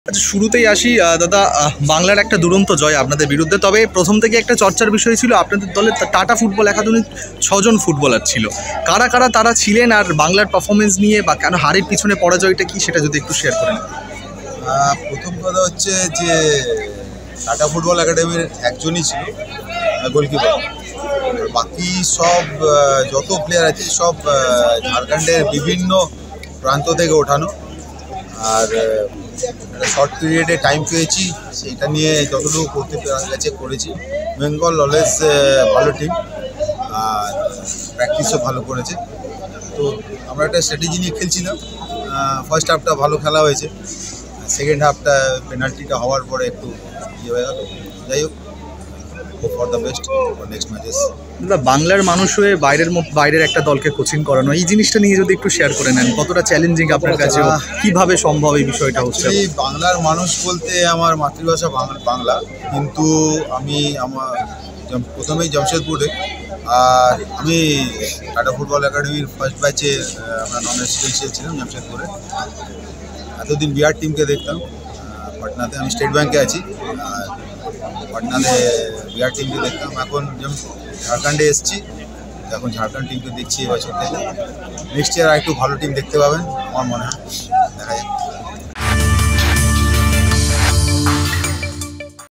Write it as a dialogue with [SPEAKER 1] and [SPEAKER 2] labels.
[SPEAKER 1] আচ্ছা, শুরুতেই আসি দাদা, বাংলার একটা দুরন্ত জয় আপনাদের বিরুদ্ধে। তবে প্রথম থেকে একটা চর্চার বিষয় ছিল আপনাদের দলে টাটা ফুটবল একাডেমির 6জন ফুটবলার ছিল। কারা কারা তারা ছিলেন, আর বাংলার পারফরমেন্স নিয়ে বা কেন হারের পিছনে পরাজয়টা কি সেটা যদি একটু শেয়ার করেন।
[SPEAKER 2] প্রথম কথা হচ্ছে যে টাটা ফুটবল একাডেমির একজনই ছিল গোলকিপার। বাকি সব যত প্লেয়ার আছে সব ঝাড়খণ্ডের বিভিন্ন প্রান্ত থেকে ওঠানো। আর শর্ট পিরিয়ডে টাইম পেয়েছি, সেইটা নিয়ে যতটুকু করতে গেছে করেছি। বেঙ্গল অলওয়েজ ভালো টিম, আর প্র্যাকটিসও ভালো করেছে। তো আমরা একটা স্ট্র্যাটেজি নিয়ে খেলছিলাম। ফার্স্ট হাফটা ভালো খেলা হয়েছে, সেকেন্ড হাফটা পেনাল্টিটা হওয়ার পরে একটু ইয়ে হয়ে গেল। যাই হোক, hope for the best for next matches.
[SPEAKER 1] দাদা, বাংলার মানুষ হয়ে বাইরের একটা দলকে কোচিং করানো, এই জিনিসটা নিয়ে যদি একটু শেয়ার করে নেন, কতটা চ্যালেঞ্জিং আপনার কাছে, কিভাবে সম্ভব এই বিষয়টা হচ্ছে?
[SPEAKER 2] বাংলার মানুষ বলতে আমার মাতৃভাষা বাংলা, কিন্তু আমি প্রথমেই জামশেদপুরে, আর আমি টাটা ফুটবল একাডেমির ফার্স্ট ব্যাচে আমরা নন রেসিডেন্সিয়াল ছিলাম জামশেদপুরে। এতদিন বিহার টিমকে দেখতাম। পাটনাতে আমি স্টেট ব্যাংকে আছি, আর পাটনাতে বিহার টিমকে দেখতাম। এখন যেমন ঝাড়খণ্ডে এসেছি, এখন ঝাড়খণ্ড টিমকে দেখছি এবছর থেকে। নেক্সট ইয়ার আর একটু ভালো টিম দেখতে পাবেন আমার মনে হয়, দেখা যাক।